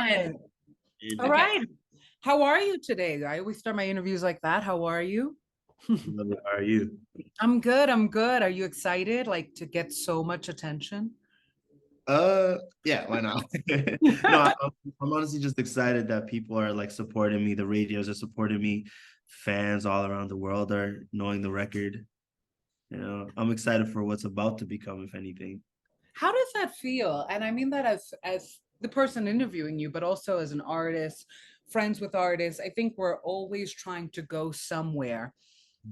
Excellent. All Okay. right. How are you today? I always start my interviews like that. How are you? How are you? I'm good. I'm good. Are you excited like to get so much attention? Yeah, why not? No, I'm honestly just excited that people are like supporting me. The radios are supporting me. Fans all around the world are knowing the record. I'm excited for what's about to become, if anything. How does that feel? And I mean that as the person interviewing you, but also as an artist, friends with artists. I think we're always trying to go somewhere.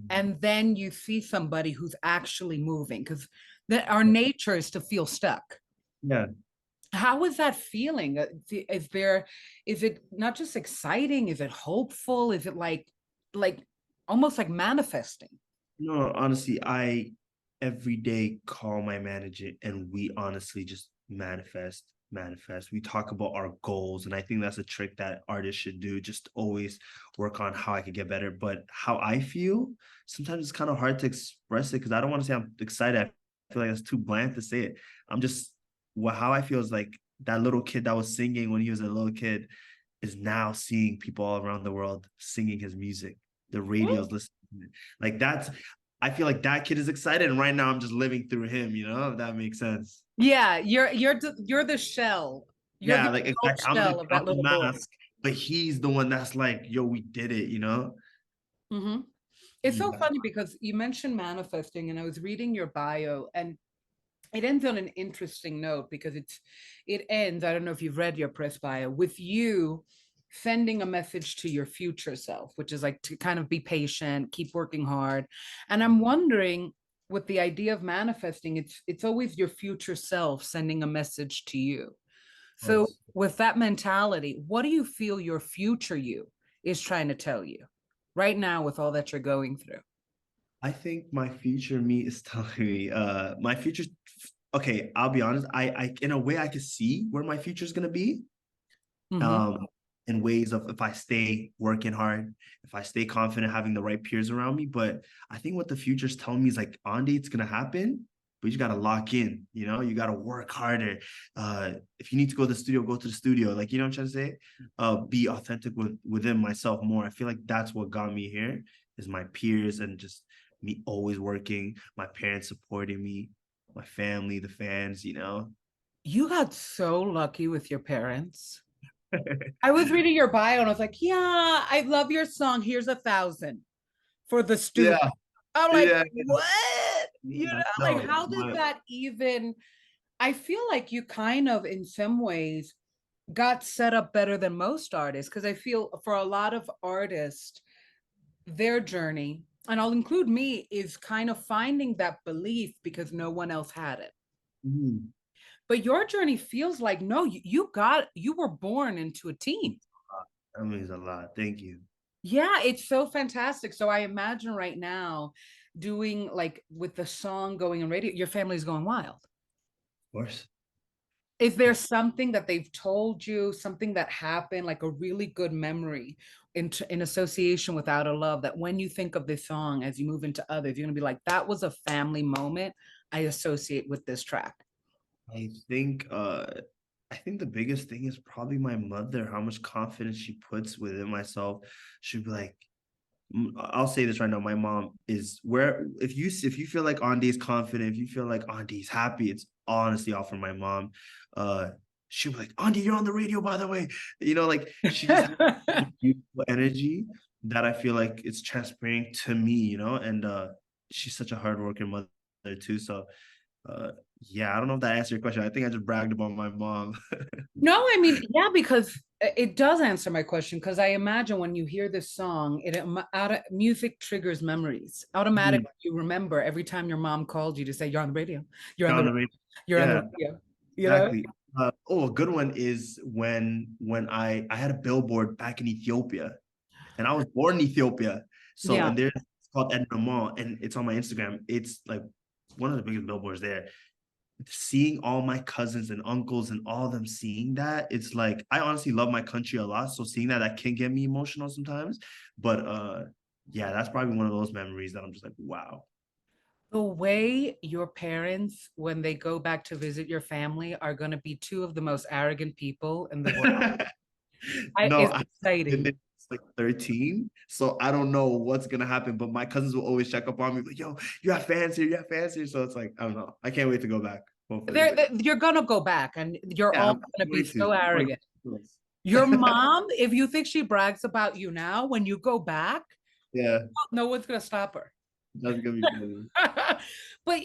And then you see somebody who's actually moving because that our nature is to feel stuck. Yeah. How is that feeling? Is it not just exciting? Is it hopeful? Is it like almost like manifesting? No, honestly, I every day call my manager and we honestly just manifest. We talk about our goals, and I think that's a trick that artists should do. Just always work on how I could get better. But how I feel, sometimes it's kind of hard to express it because I don't want to say I'm excited. I feel like that's too bland to say it. I'm just how I feel is like that little kid that was singing when he was a little kid is now seeing people all around the world singing his music. The radio's listening to it. Like that's I feel like that kid is excited, and right now I'm just living through him, if that makes sense. Yeah, you're the shell. You're Yeah, the like adult exactly. shell of I'm that the little boy. mask, but he's the one that's like, yo, we did it. Hmm. It's so Yeah. funny because you mentioned manifesting, and I was reading your bio, and it ends on an interesting note because it ends. I don't know if you've read your press bio with you sending a message to your future self, which is like to kind of be patient, keep working hard. And I'm wondering, with the idea of manifesting, it's always your future self sending a message to you. Of So course. with that mentality, what do you feel your future you is trying to tell you right now with all that you're going through? I think my future me is telling me, my future. Okay, I'll be honest. I in a way I can see where my future is gonna be. Mhm. um, in ways of if I stay working hard, if I stay confident, having the right peers around me. But I think what the future's telling me is like, Andye, it's gonna happen, but you gotta lock in. You gotta work harder. If you need to go to the studio, go to the studio. Like, you know what I'm trying to say? Be authentic within myself more. I feel like that's what got me here is my peers and just me always working, my parents supporting me, my family, the fans. You got so lucky with your parents. I was reading your bio and I was like, yeah, I love your song. Here's 1,000 for the studio. Yeah, I'm like, yeah, what? yeah. Like, No, how did that even? I feel like you kind of, in some ways, got set up better than most artists because I feel for a lot of artists, their journey, and I'll include me, is kind of finding that belief because no one else had it. mhm. But your journey feels like no, you were born into a team. That means a lot. Thank you. Yeah, it's so fantastic. So I imagine right now doing like with the song going on radio, your family's going wild. Of course. Is there something that they've told you, something that happened, like a really good memory in association with Out of Love, that when you think of this song as you move into others, you're gonna be like, that was a family moment I associate with this track. I think I think the biggest thing is probably my mother, how much confidence she puts within myself. She'd be like, I'll say this right now. My mom is where if you feel like Andy's confident, if you feel like Andy's happy, it's honestly all from my mom. Uh she'll be like, Andy, you're on the radio, by the way. Like she just has such a beautiful energy that I feel like it's transparent to me, and she's such a hardworking mother too. So uh yeah, I don't know if that answered your question. I think I just bragged about my mom. No, I mean, yeah, because it does answer my question. Because I imagine when you hear this song, music triggers memories. Mhm. Automatically, you remember every time your mom called you to say, "You're on the radio. You're on On the the radio. you're on the Yeah. radio." You know? Exactly. A good one is when I had a billboard back in Ethiopia, and I was born in Ethiopia. So Yeah. and there's it's called Edna Mall, and it's on my Instagram. It's like one of the biggest billboards there. Seeing all my cousins and uncles and all of them seeing that, it's like I honestly love my country a lot. So seeing that can get me emotional sometimes. But yeah, that's probably one of those memories that I'm just like, wow. The way your parents, when they go back to visit your family, are going to be two of the most arrogant people in the world. No, It's I been exciting. there since like 13. So I don't know what's gonna happen. But my cousins will always check up on me, like, yo, you have fans here, you have fans here. So it's like, I don't know. I can't wait to go back, hopefully. You're gonna go back, and you're Yeah, all I'm gonna be going so to. I'm going arrogant. to. Your mom, if you think she brags about you now, when you go back, Yeah, no one's gonna stop her. that's gonna be funny. But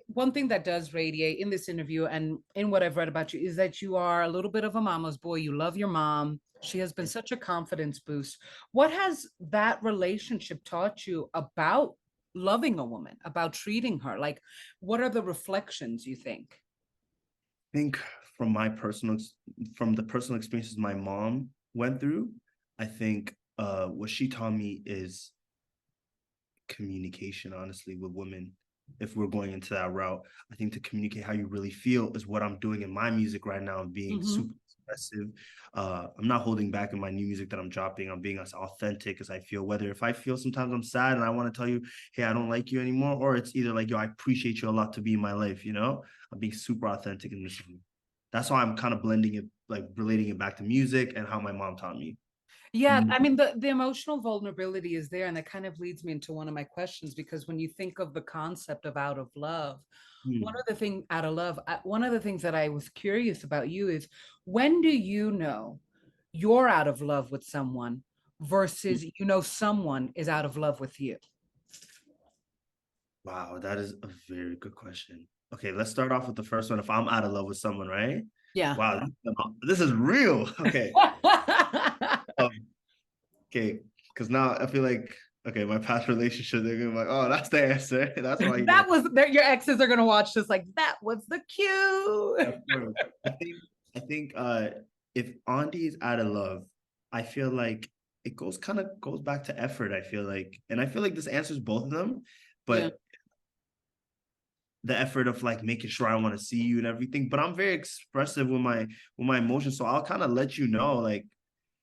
one thing that does radiate in this interview and in what I've read about you is that you are a little bit of a mama's boy. You love your mom. She has been such a confidence boost. What has that relationship taught you about loving a woman, about treating her? Like, what are the reflections you think? Think from my personal from the personal experiences my mom went through, I think what she taught me is communication, honestly, with women. If we're going into that route, I think to communicate how you really feel is what I'm doing in my music right now. I'm being Mhm. super expressive. I'm not holding back in my new music that I'm dropping. I'm being as authentic as I feel. Whether if I feel sometimes I'm sad and I want to tell you, hey, I don't like you anymore, or it's either like, yo, I appreciate you a lot to be in my life. I'm being super authentic in this. That's why I'm kind of blending it, like relating it back to music and how my mom taught me. Yeah, Mm, I mean the emotional vulnerability is there, and that kind of leads me into one of my questions because when you think of the concept of out of love, mm, one of the things that I was curious about you is when do you know you're out of love with someone mm. versus someone is out of love with you? Wow, that is a very good question. Okay, let's start off with the first one. If I'm out of love with someone, right? Yeah. Wow, this is real. Okay. Um, okay, because now I feel like okay, my past relationship, they're gonna be like, oh, that's the answer. That's why you That didn't. was there. Your exes are gonna watch this like that was the Yeah, cue. of course. I think if Andy is out of love, I feel like it goes back to effort, I feel like. And I feel like this answers both of them, Yeah. but the effort of like making sure I want to see you and everything. But I'm very expressive with my emotions. So I'll kind of let you know, like,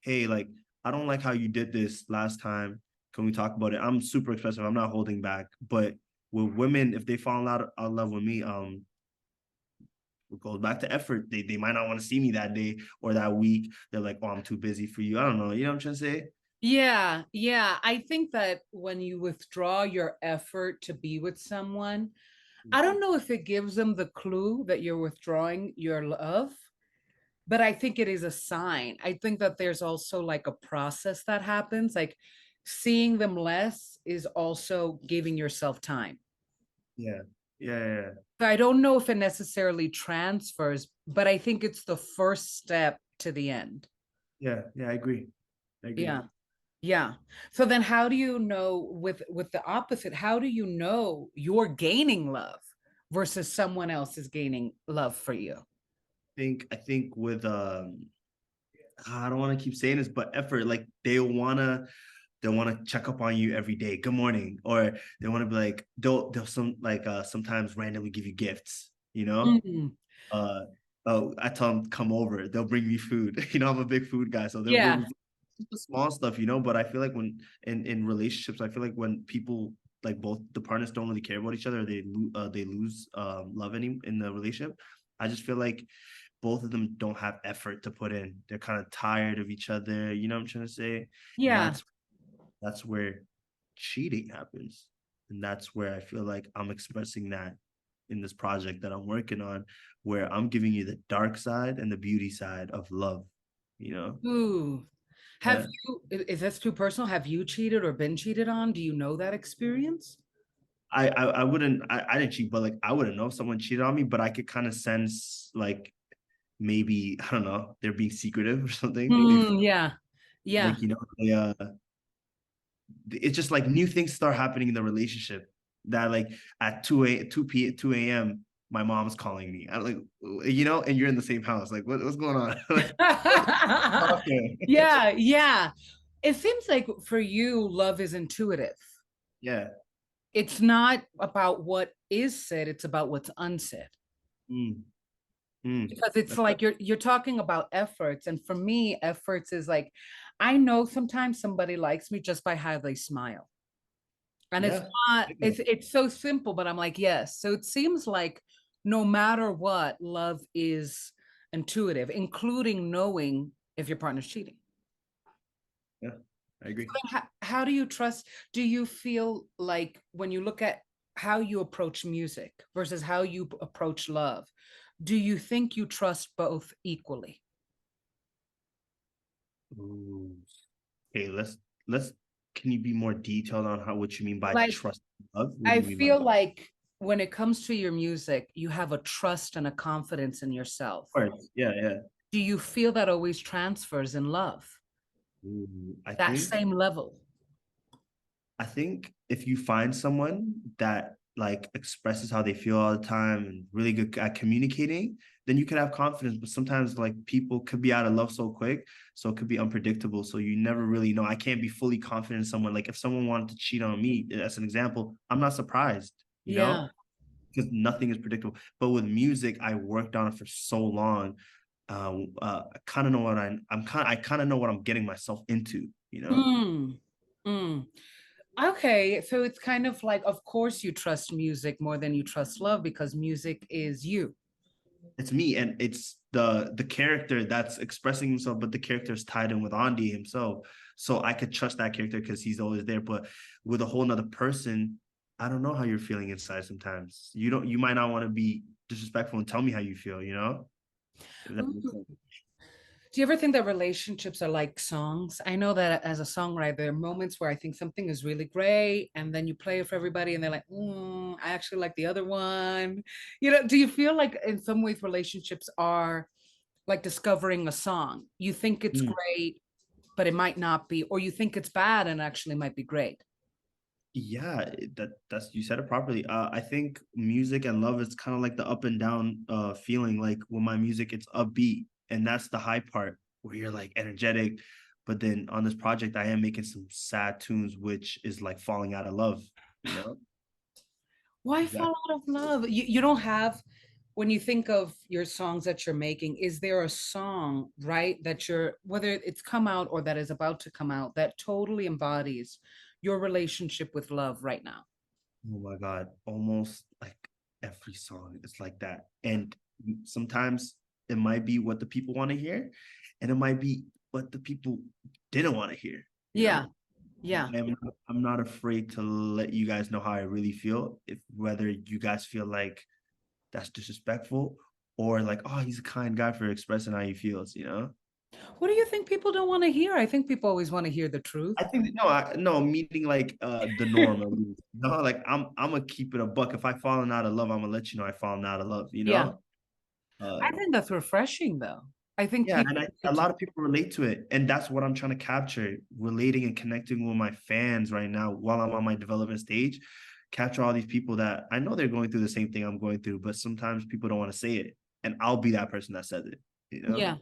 hey, like, I don't like how you did this last time. Can we talk about it? I'm super expressive. I'm not holding back. But with women, if they fall out of love with me, it goes back to effort. They might not want to see me that day or that week. They're like, oh, I'm too busy for you. I don't know. You know what I'm trying to say? Yeah, yeah. I think that when you withdraw your effort to be with someone, I don't know if it gives them the clue that you're withdrawing your love, but I think it is a sign. I think that there's also like a process that happens. Like seeing them less is also giving yourself time. Yeah. Yeah. Yeah. So I don't know if it necessarily transfers, but I think it's the first step to the end. Yeah. Yeah. I agree. I agree. Yeah. Yeah. So then how do you know with the opposite, how do you know you're gaining love versus someone else is gaining love for you? I think with I don't want to keep saying this, but effort, like they want to check up on you every day. Good morning. Or they want to be like, they'll sometimes randomly give you gifts, you know? Mm, Uh oh, I tell them come over, they'll bring me food. I'm a big food guy, so they'll bring yeah. me food. Just the small stuff, but I feel like when in relationships, I feel like when people like both the partners don't really care about each other, they lose love in the relationship. I just feel like both of them don't have effort to put in. They're kind of tired of each other. You know what I'm trying to say? And Yeah. that's where cheating happens. And that's where I feel like I'm expressing that in this project that I'm working on, where I'm giving you the dark side and the beauty side of love, you know? Ooh. Yeah. Is this too personal? Have you cheated or been cheated on? Do you know that experience? I wouldn't I didn't cheat, but like I wouldn't know if someone cheated on me, but I could kind of sense like maybe I don't know, they're being secretive or something. They Yeah. Yeah. like it's just like new things start happening in the relationship that like at 2 a.m. my mom's calling me. I'm like, and you're in the same house. Like, what's going on? Like, okay. Yeah, yeah. It seems like for you, love is intuitive. Yeah. It's not about what is said, it's about what's unsaid. Mm, mm. Because it's like you're talking about efforts. And for me, efforts is like I know sometimes somebody likes me just by how they smile. And it's Yeah. not, it's so simple, but I'm like, yes. So it seems like no matter what, love is intuitive, including knowing if your partner's cheating. Yeah, I agree. How do you trust? Do you feel like when you look at how you approach music versus how you approach love, do you think you trust both equally? Ooh. Okay, let's can you be more detailed on how what you mean by Like, trust and love? What do I you mean by feel like when it comes to your music, you have a trust and a confidence in yourself. course? Yeah, yeah. Do you feel that always transfers in love? I That think same level? I think if you find someone that like expresses how they feel all the time and really good at communicating, then you can have confidence. But sometimes like people could be out of love so quick, so it could be unpredictable. So you never really know. I can't be fully confident in someone. Like if someone wanted to cheat on me, as an example, I'm not surprised, you Yeah. know, because nothing is predictable. But with music, I worked on it for so long. I kind of know what I kind of know what I'm getting myself into, you know. Mm. Mm. Okay, so it's kind of like, of course, you trust music more than you trust love because music is you. It's me, and it's the character that's expressing himself, but the character is tied in with Andye himself, so I could trust that character because he's always there. But with a whole nother person, I don't know how you're feeling inside. Sometimes you might not want to be disrespectful and tell me how you feel, you know. If that makes sense. Do you ever think that relationships are like songs? I know that as a songwriter, there are moments where I think something is really great, and then you play it for everybody, and they're like, I actually like the other one. Do you feel like in some ways relationships are like discovering a song? You think it's Mm. great, but it might not be, or you think it's bad and actually might be great. Yeah, that's you said it properly. I think music and love is kind of like the up and down feeling. Like with my music, it's upbeat, and that's the high part where you're like energetic. But then on this project, I am making some sad tunes, which is like falling out of love, you know? Why fall Exactly. out of love? You don't have, when you think of your songs that you're making, is there a song, right, that you're, whether it's come out or that is about to come out, that totally embodies your relationship with love right now? Oh my God, almost like every song is like that. And sometimes it might be what the people want to hear, and it might be what the people didn't want to hear, you Yeah, know? yeah. I'm not afraid to let you guys know how I really feel. If whether you guys feel like that's disrespectful or like, oh, he's a kind guy for expressing how he feels, you know? What do you think people don't want to hear? I think people always want to hear the truth. I think no, meaning like the norm at least. No, like I'm gonna keep it a buck. If I fallen out of love, I'm gonna let you know I fallen out of love, you Yeah. know? Uh I think that's refreshing though. I think yeah, people and a need to, lot of people relate to it. And that's what I'm trying to capture, relating and connecting with my fans right now while I'm on my development stage. Capture all these people that I know they're going through the same thing I'm going through, but sometimes people don't want to say it. And I'll be that person that says it, you know? yeah.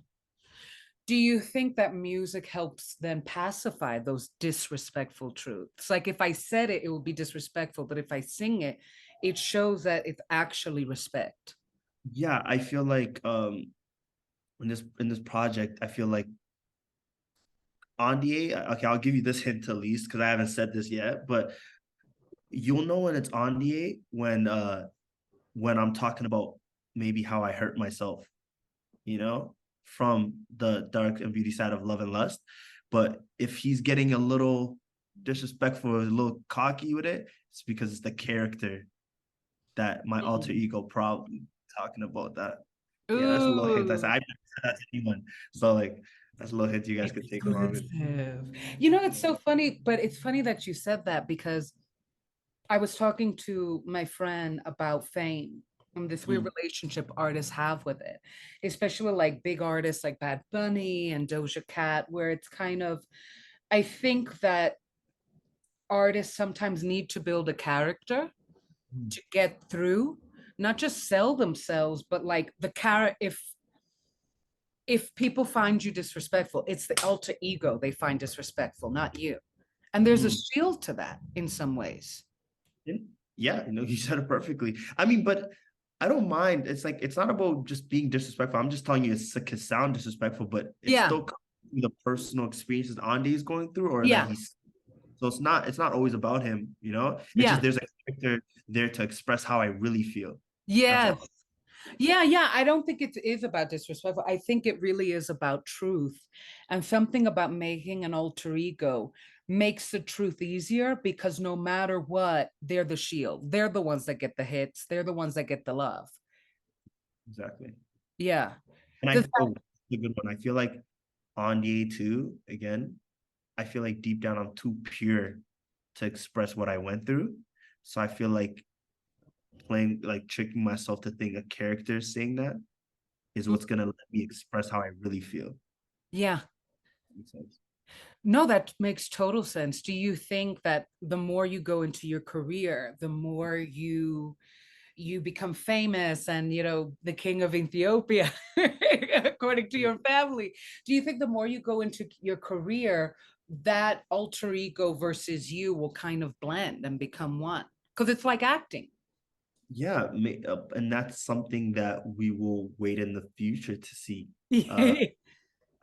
Do you think that music helps then pacify those disrespectful truths? Like if I said it, it would be disrespectful, but if I sing it, it shows that it's actually respect. Yeah, I feel like in this project, I feel like Andye, okay, I'll give you this hint at least because I haven't said this yet, but you'll know when it's Andye when I'm talking about maybe how I hurt myself, you know, from the dark and beauty side of love and lust. But if he's getting a little disrespectful or a little cocky with it, it's because it's the character that my alter Mm. ego probably talking about that. Yeah, that's a little hint. I Ooh, said I never said that to anyone. So like that's a little hint you guys could take along with. exclusive. It's so funny, but it's funny that you said that because I was talking to my friend about fame and this weird Mm, relationship artists have with it, especially with like big artists like Bad Bunny and Doja Cat, where it's kind of, I think that artists sometimes need to build a character mm, to get through, not just sell themselves, but like the character. If people find you disrespectful, it's the alter ego they find disrespectful, not you. And there's a mm. shield to that in some ways. Yeah, yeah, you said it perfectly. I mean, but I don't mind. It's like it's not about just being disrespectful. I'm just telling you it can sound disrespectful, but it's Yeah, still the personal experiences Andy is going through, or that yeah, he's so it's not always about him, you know? It's just yeah, there's a character there to express how I really feel. That's yes. all. Yeah. I don't think it is about disrespectful. I think it really is about truth. And something about making an alter ego makes the truth easier because no matter what, they're the shield. They're the ones that get the hits. They're the ones that get the love. Exactly. Yeah. And The oh, a good one. I feel like Andye too, again, I feel like deep down I'm too pure to express what I went through. So I feel like playing, like tricking myself to think a character saying that is what's gonna let me express how I really feel. yeah. Makes sense. No, that makes total sense. Do you think that the more you go into your career, the more you become famous and the king of Ethiopia, according to your family? Do you think the more you go into your career, that alter ego versus you will kind of blend and become one? Because it's like acting. Yeah, and that's something that we will wait in the future to see. Uh, you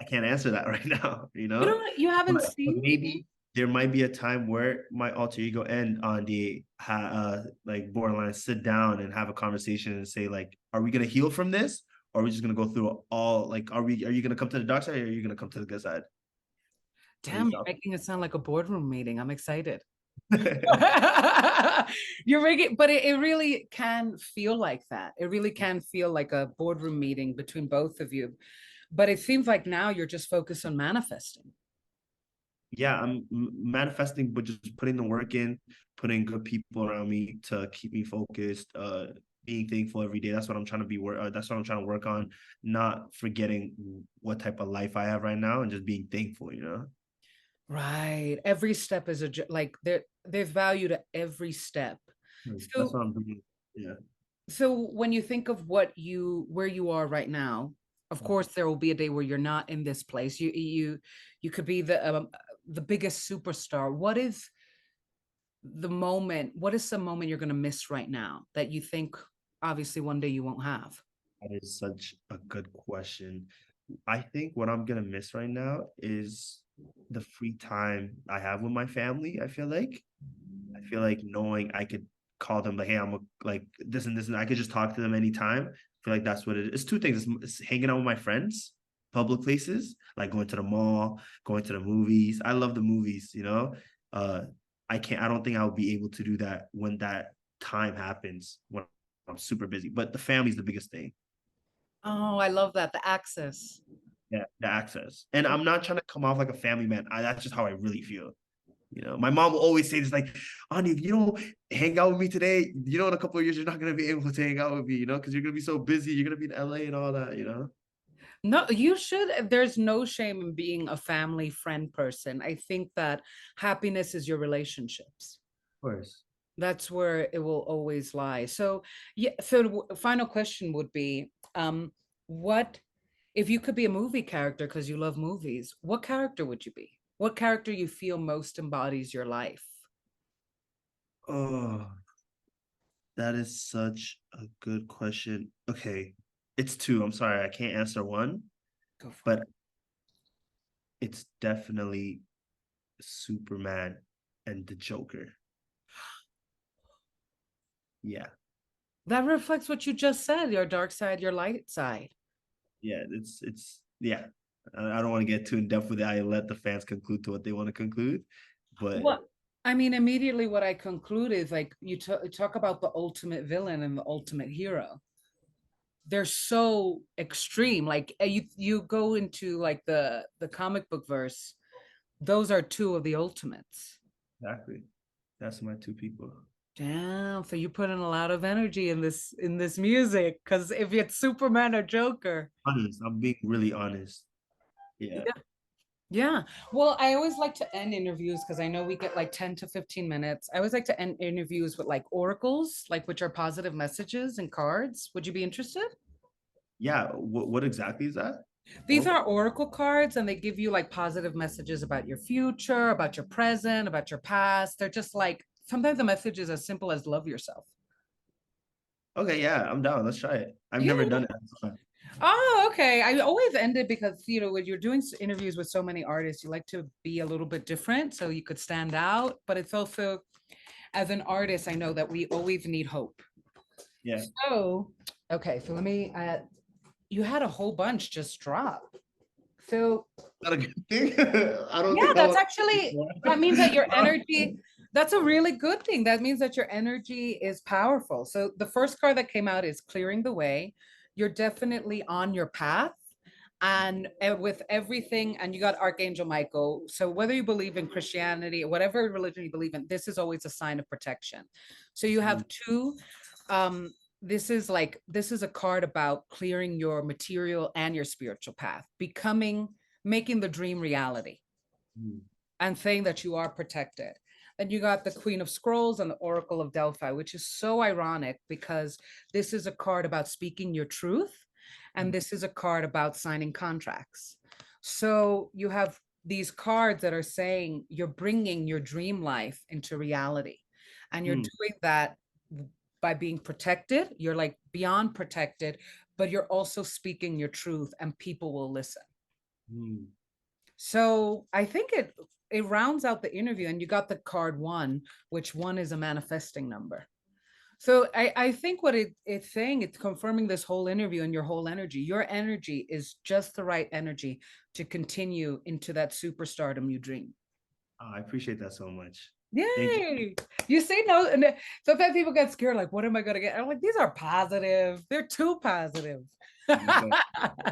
I can't answer that right now, you haven't but seen. maybe there might be a time where my alter ego and on the like borderline sit down and have a conversation and say like, are we gonna heal from this? Or are we just gonna go through all like, are you gonna come to the dark side or are you gonna come to the good side? What are Damn, your you're thoughts? making it sound like a boardroom meeting. I'm excited. You're making, but it really can feel like that. It really can feel like a boardroom meeting between both of you. But it seems like now you're just focused on manifesting. Yeah, I'm manifesting, but just putting the work in, putting good people around me to keep me focused, being thankful every day. That's what I'm trying to that's what I'm trying to work on, not forgetting what type of life I have right now and just being thankful. Right. Every step is like there's value to every step. That's So what I'm doing. Yeah. so when you think of where you are right now, of course there will be a day where you're not in this place. You could be the biggest superstar. What is the moment you're going to miss right now that you think obviously one day you won't have? That is such a good question. I think what I'm gonna miss right now is the free time I have with my family. I feel like knowing I could call them like, hey, like this and this, and I could just talk to them anytime. I feel like that's what it is. It's two things. It's hanging out with my friends, public places, like going to the mall, going to the movies. I love the movies. Uh, I don't think I'll be able to do that when that time happens when I'm super busy. But the family's the biggest thing. Oh, I love that. The access. Yeah, the access. And I'm not trying to come off like a family man. That's just how I really feel. My mom will always say this like, Ani, if you don't hang out with me today, in a couple of years, you're not gonna be able to hang out with me, because you're gonna be so busy. You're gonna be in LA and all that. No, you should. There's no shame in being a family friend person. I think that happiness is your relationships. Of course. That's where it will always lie. So, yeah, so the final question would be, what if you could be a movie character because you love movies, what character would you be? What character you feel most embodies your life? Oh, that is such a good question. Okay. It's two. I'm sorry, I can't answer one, Go for it. but it's definitely Superman and the Joker. Yeah. That reflects what you just said, your dark side, your light side. Yeah, it's yeah. I don't want to get too in depth with it. I let the fans conclude to what they want to conclude, but What I mean, immediately what I conclude is like talk about the ultimate villain and the ultimate hero. They're so extreme. Like you go into like the comic book verse, those are two of the ultimates. exactly, that's my two people. Damn, so you put in a lot of energy in this music because if it's Superman or Joker. Honest, I'm being really honest. Yeah, Yeah. Yeah. Well, I always like to end interviews because I know we get like 10 to 15 minutes. I always like to end interviews with like oracles, like which are positive messages and cards. Would you be interested? yeah. What exactly is that? These Oracle. are oracle cards and they give you like positive messages about your future, about your present, about your past. They're just like sometimes the message is as simple as love yourself. Okay, yeah, I'm down. Let's try it. I've Yeah. never done it. Oh, okay. I always end it because, when you're doing interviews with so many artists, you like to be a little bit different so you could stand out. But it's also, as an artist, I know that we always need hope. Yeah, So Okay, so let me, you had a whole bunch just drop. So Not a good thing. I don't yeah, think that that's was. actually, that means that your energy, that's a really good thing. That means that your energy is powerful. So the first card that came out is clearing the way. You're definitely on your path. And with everything, and you got Archangel Michael. So whether you believe in Christianity, whatever religion you believe in, this is always a sign of protection. So you have two, um, this is a card about clearing your material and your spiritual path, becoming, making the dream reality, Mm, and saying that you are protected. Then you got the Queen of Scrolls and the Oracle of Delphi, which is so ironic because this is a card about speaking your truth, and mm, this is a card about signing contracts. So you have these cards that are saying you're bringing your dream life into reality, and you're mm, doing that by being protected. You're like beyond protected, but you're also speaking your truth, and people will listen. mm. So I think it rounds out the interview, and you got the card one, which one is a manifesting number. So I think what it's saying, it's confirming this whole interview and your whole energy. Your energy is just the right energy to continue into that superstardom you dream. Oh, I appreciate that so much. Thank you. Yay. You say no, and sometimes people get scared, like, what am I gonna get? I'm like, these are positive. They're too positive.